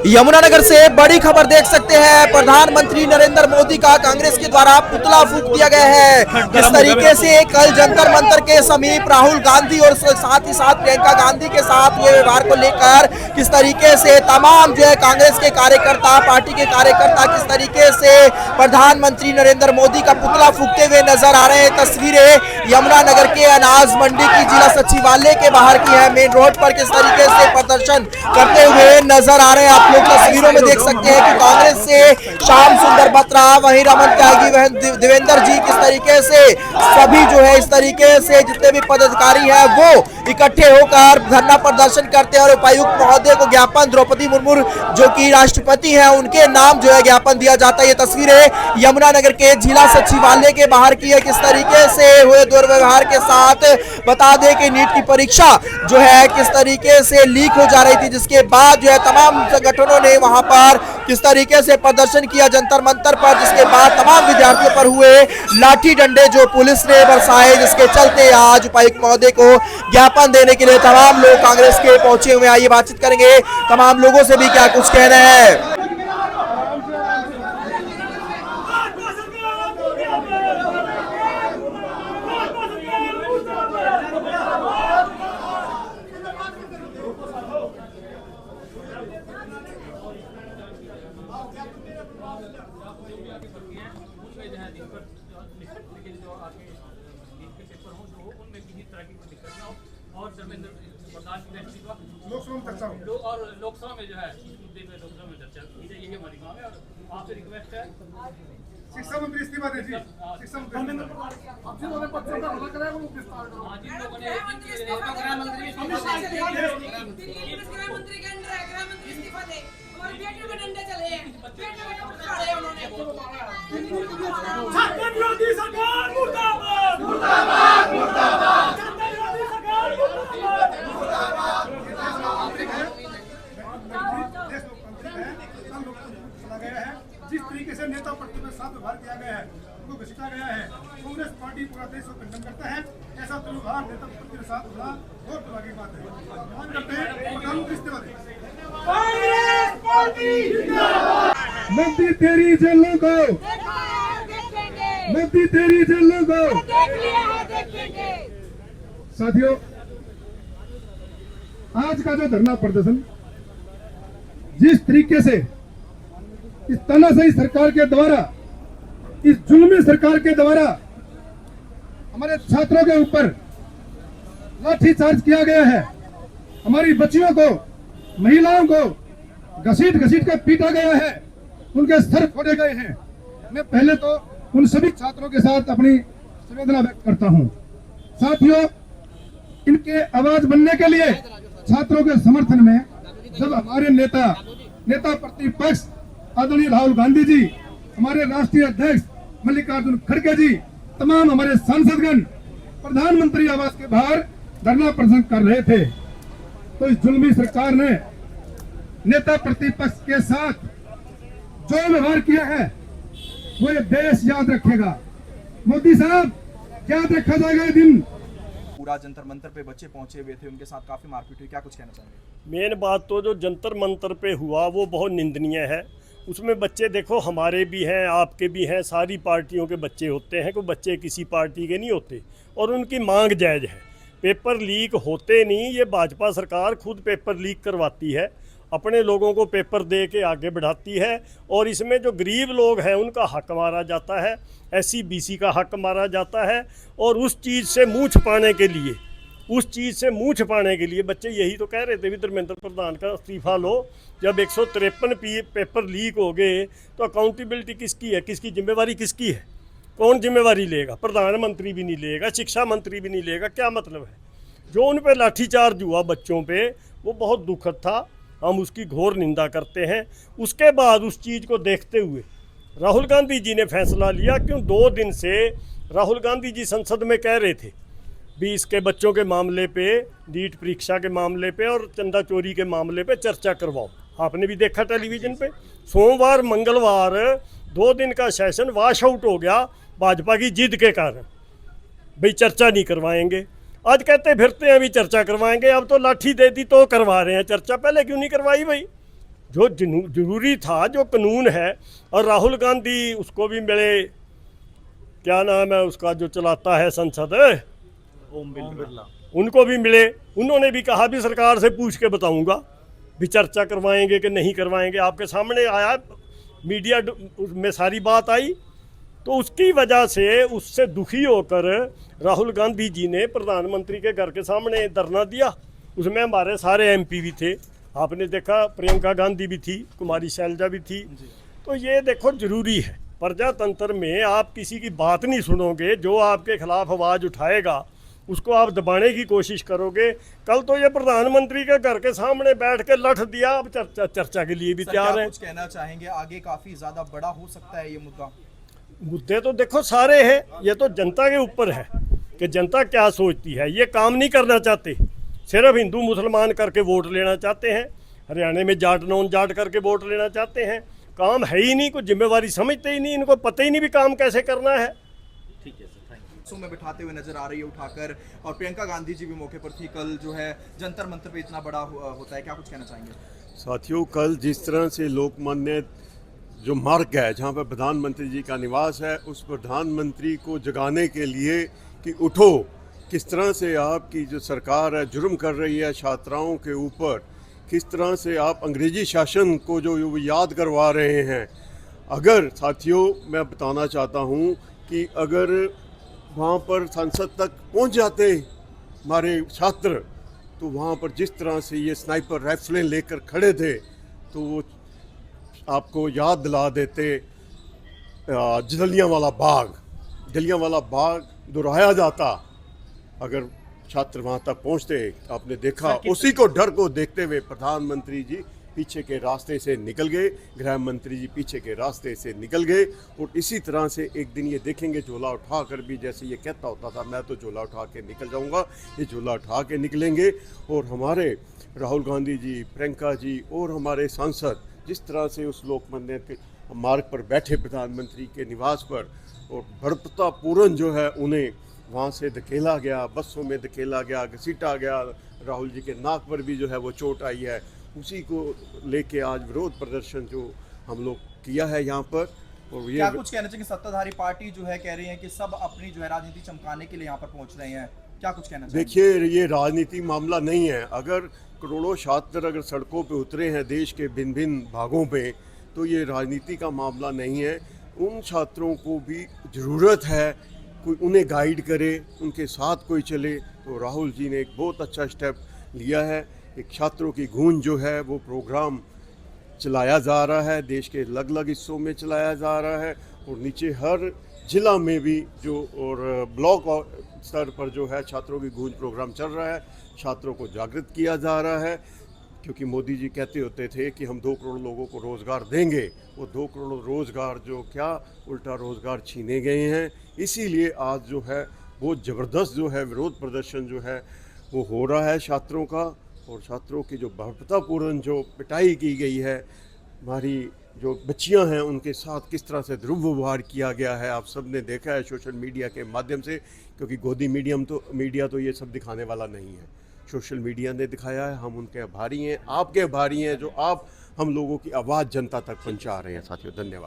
यमुनानगर से बड़ी खबर देख सकते हैं। प्रधानमंत्री नरेंद्र मोदी का कांग्रेस के द्वारा पुतला फूंक दिया गया है। किस तरीके से कल जंतर मंतर के समीप राहुल गांधी और साथ ही साथ प्रियंका गांधी के साथ हुए व्यवहार को लेकर किस तरीके से तमाम जो है कांग्रेस के कार्यकर्ता, पार्टी के कार्यकर्ता किस तरीके से प्रधानमंत्री नरेंद्र मोदी का पुतला फूंकते हुए नजर आ रहे हैं। तस्वीरें यमुनानगर के अनाज मंडी की जिला सचिवालय के बाहर की है। मेन रोड पर किस तरीके से प्रदर्शन करते हुए नजर आ रहे हैं। आप लोग तस्वीरों में देख सकते हैं कि कांग्रेस से श्याम सुंदर बत्रा, वहीं रमन त्यागी, वहीं देवेंद्र जी, किस तरीके से सभी जो है इस तरीके से जितने भी पदाधिकारी हैं वो इकट्ठे होकर धरना प्रदर्शन करते हैं और उपायुक्त महोदय को ज्ञापन, द्रौपदी मुर्मू जो कि राष्ट्रपति हैं उनके नाम जो है ज्ञापन दिया जाता है। ये तस्वीरें यमुनानगर के जिला सचिवालय के बाहर की है। किस तरीके से हुए दुर्व्यवहार के साथ बता दें कि नीट की परीक्षा जो है किस तरीके से लीक हो जा रही थी, जिसके बाद जो है तमाम संगठनों ने वहां पर किस तरीके से प्रदर्शन किया जंतर मंतर पर, जिसके बाद तमाम विद्यार्थियों पर हुए लाठी डंडे जो पुलिस ने बरसाए, जिसके चलते आज उपायुक्त महोदय को ज्ञापन देने के लिए तमाम लोग कांग्रेस के पहुंचे हुए। आइए बातचीत करेंगे तमाम लोगों से भी क्या कुछ कहना है। लोकसभा में जो है लोकसभा में चर्चा यही हमारी मांग है और आपसे रिक्वेस्ट है। शिक्षा मंत्री इस्तीफा दीजिए। शिक्षा मंत्री जिस तरीके से नेता प्रतिपक्ष के साथ व्यवहार किया गया है उनको घसीटा गया है। कांग्रेस पार्टी पूरा देश को खंडन करता है। ऐसा दुर्व्यवहार नेता प्रतिपक्ष के साथ होना बहुत दुर्भाग्य की बात है। मांग करते हैं प्रधानमंत्री इस्तीफा दें। कांग्रेस पार्टी जिंदाबाद। मोदी तेरी जेलों को, मोदी तेरी जेलों को। साथियों, आज का जो धरना प्रदर्शन जिस तरीके से इस तानाशाही सरकार के द्वारा, इस जुल्मी सरकार के द्वारा हमारे छात्रों के ऊपर लाठीचार्ज किया गया है, हमारी बच्चियों को, महिलाओं को घसीट घसीट कर पीटा गया है, उनके सर फोड़े गए हैं। मैं पहले तो उन सभी छात्रों के साथ अपनी संवेदना व्यक्त करता हूं। साथियों, इनके आवाज बनने के लिए छात्रों के समर्थन में जब हमारे नेता प्रतिपक्ष आदरणीय राहुल गांधी जी, हमारे राष्ट्रीय अध्यक्ष मल्लिकार्जुन खड़गे जी, तमाम हमारे सांसदगण प्रधानमंत्री आवास के बाहर धरना प्रदर्शन कर रहे थे, तो इस जुल्मी सरकार ने नेता प्रतिपक्ष के साथ जो व्यवहार किया है वो ये देश याद रखेगा। मोदी साहब, याद रखा जाएगा ये दिन। पूरा जंतर मंतर पे बच्चे पहुंचे हुए थे, उनके साथ काफी मारपीट हुई, क्या कुछ कहना चाहेंगे? मेन बात तो जो जंतर मंतर पे हुआ वो बहुत निंदनीय है। उसमें बच्चे देखो हमारे भी हैं, आपके भी हैं, सारी पार्टियों के बच्चे होते हैं, कोई बच्चे किसी पार्टी के नहीं होते और उनकी मांग जायज़ है। पेपर लीक होते नहीं, ये भाजपा सरकार खुद पेपर लीक करवाती है, अपने लोगों को पेपर दे के आगे बढ़ाती है और इसमें जो गरीब लोग हैं उनका हक मारा जाता है, SC BC का हक मारा जाता है। और उस चीज़ से मुँह छुपाने के लिए बच्चे यही तो कह रहे थे भी धर्मेंद्र प्रधान का इस्तीफा लो। जब 153 पेपर लीक हो गए तो अकाउंटेबिलिटी किसकी है, किसकी जिम्मेवारी किसकी है? कौन जिम्मेवारी लेगा? प्रधानमंत्री भी नहीं लेगा, शिक्षा मंत्री भी नहीं लेगा, क्या मतलब है? जो उन पर लाठीचार्ज हुआ बच्चों पे वो बहुत दुखद था, हम उसकी घोर निंदा करते हैं। उसके बाद उस चीज़ को देखते हुए राहुल गांधी जी ने फैसला लिया, क्यों 2 दिन से राहुल गांधी जी संसद में कह रहे थे भी इसके बच्चों के मामले पे, नीट परीक्षा के मामले पे और चंदा चोरी के मामले पे चर्चा करवाओ। आपने भी देखा टेलीविज़न पे, सोमवार मंगलवार 2 दिन का सेशन वॉश आउट हो गया भाजपा की जिद के कारण, भाई चर्चा नहीं करवाएंगे। आज कहते फिरते हैं अभी चर्चा करवाएंगे, अब तो लाठी दे दी तो करवा रहे हैं चर्चा, पहले क्यों नहीं करवाई भाई? जो जरूरी था, जो कानून है। और राहुल गांधी उसको भी मिले, क्या नाम है उसका जो चलाता है संसद, ओम बिरला। उनको भी मिले। उन्होंने भी कहा भी सरकार से पूछ के बताऊंगा भी चर्चा करवाएंगे कि नहीं करवाएंगे। आपके सामने आया, मीडिया में सारी बात आई। तो उसकी वजह से, उससे दुखी होकर राहुल गांधी जी ने प्रधानमंत्री के घर के सामने धरना दिया। उसमें हमारे सारे एमपी भी थे, आपने देखा, प्रियंका गांधी भी थी, कुमारी शैलजा भी थी। तो ये देखो जरूरी है, प्रजातंत्र में आप किसी की बात नहीं सुनोगे, जो आपके खिलाफ आवाज़ उठाएगा उसको आप दबाने की कोशिश करोगे। कल तो ये प्रधानमंत्री के घर के सामने बैठ के लठ दिया, अब चर्चा के लिए भी तैयार है। कुछ कहना चाहेंगे, आगे काफी ज्यादा बड़ा हो सकता है ये मुद्दा? मुद्दे तो देखो सारे हैं, ये तो जनता के ऊपर है कि जनता क्या सोचती है। ये काम नहीं करना चाहते, सिर्फ हिंदू मुसलमान करके वोट लेना चाहते हैं। हरियाणा में जाट नॉन जाट करके वोट लेना चाहते हैं। काम है ही नहीं, कोई जिम्मेवारी समझते ही नहीं, इनको पता ही नहीं भी काम कैसे करना है। ठीक है सर, थैंक यू। में बिठाते हुए नजर आ रही है उठाकर, और प्रियंका गांधी जी भी मौके पर थी। कल जो है जंतर मंतर पे इतना बड़ा होता है, क्या कुछ कहना चाहेंगे? साथियों, कल जिस तरह से लोकमान्य जो मार्ग है जहाँ पर प्रधानमंत्री जी का निवास है, उस प्रधानमंत्री को जगाने के लिए कि उठो, किस तरह से आपकी जो सरकार है जुर्म कर रही है छात्राओं के ऊपर, किस तरह से आप अंग्रेजी शासन को जो याद करवा रहे हैं। अगर साथियों, मैं बताना चाहता हूँ कि अगर वहाँ पर संसद तक पहुँच जाते हमारे छात्र, तो वहाँ पर जिस तरह से ये स्नाइपर राइफलें लेकर खड़े थे, तो वो आपको याद दिला देते जलियांवाला बाग दोहराया जाता अगर छात्र वहाँ तक पहुँचते। आपने देखा, उसी को डर को देखते हुए प्रधानमंत्री जी पीछे के रास्ते से निकल गए, गृह मंत्री जी पीछे के रास्ते से निकल गए। और इसी तरह से एक दिन ये देखेंगे झोला उठा कर भी, जैसे ये कहता होता था मैं तो झोला उठा के निकल जाऊंगा, ये झोला उठा के निकलेंगे। और हमारे राहुल गांधी जी, प्रियंका जी और हमारे सांसद जिस तरह से उस लोकमान्य के मार्ग पर बैठे प्रधानमंत्री के निवास पर, और बर्बरतापूर्ण जो है उन्हें वहाँ से धकेला गया, बसों में धकेला गया, घसीटा गया, राहुल जी के नाक पर भी जो है वो चोट आई है, उसी को लेके आज विरोध प्रदर्शन जो हम लोग किया है यहाँ पर। और ये क्या कुछ कहना चाहिए? सत्ताधारी पार्टी जो है कह रही है कि सब अपनी जो है राजनीति चमकाने के लिए यहाँ पर पहुँच रहे हैं, क्या कुछ कहना चाहिए? देखिए, ये राजनीति मामला नहीं है। अगर करोड़ों छात्र अगर सड़कों पे उतरे हैं देश के भिन्न भिन्न भागों पे, तो ये राजनीति का मामला नहीं है। उन छात्रों को भी ज़रूरत है कोई उन्हें गाइड करे, उनके साथ कोई चले। तो राहुल जी ने एक बहुत अच्छा स्टेप लिया है। एक छात्रों की गूंज जो है वो प्रोग्राम चलाया जा रहा है, देश के अलग अलग हिस्सों में चलाया जा रहा है, और नीचे हर जिला में भी जो और ब्लॉक स्तर पर जो है छात्रों की गूंज प्रोग्राम चल रहा है। छात्रों को जागृत किया जा रहा है, क्योंकि मोदी जी कहते होते थे कि हम 2 करोड़ लोगों को रोज़गार देंगे। वो 2 करोड़ रोज़गार जो क्या उल्टा रोज़गार छीने गए हैं। इसीलिए आज जो है वो ज़बरदस्त जो है विरोध प्रदर्शन जो है वो हो रहा है छात्रों का। और छात्रों की जो बर्बरतापूर्ण जो पिटाई की गई है, हमारी जो बच्चियां हैं उनके साथ किस तरह से दुर्व्यवहार किया गया है, आप सब ने देखा है सोशल मीडिया के माध्यम से। क्योंकि गोदी मीडिया तो ये सब दिखाने वाला नहीं है, सोशल मीडिया ने दिखाया है। हम उनके आभारी हैं, आपके आभारी हैं, जो आप हम लोगों की आवाज़ जनता तक पहुंचा रहे हैं। साथियों, धन्यवाद।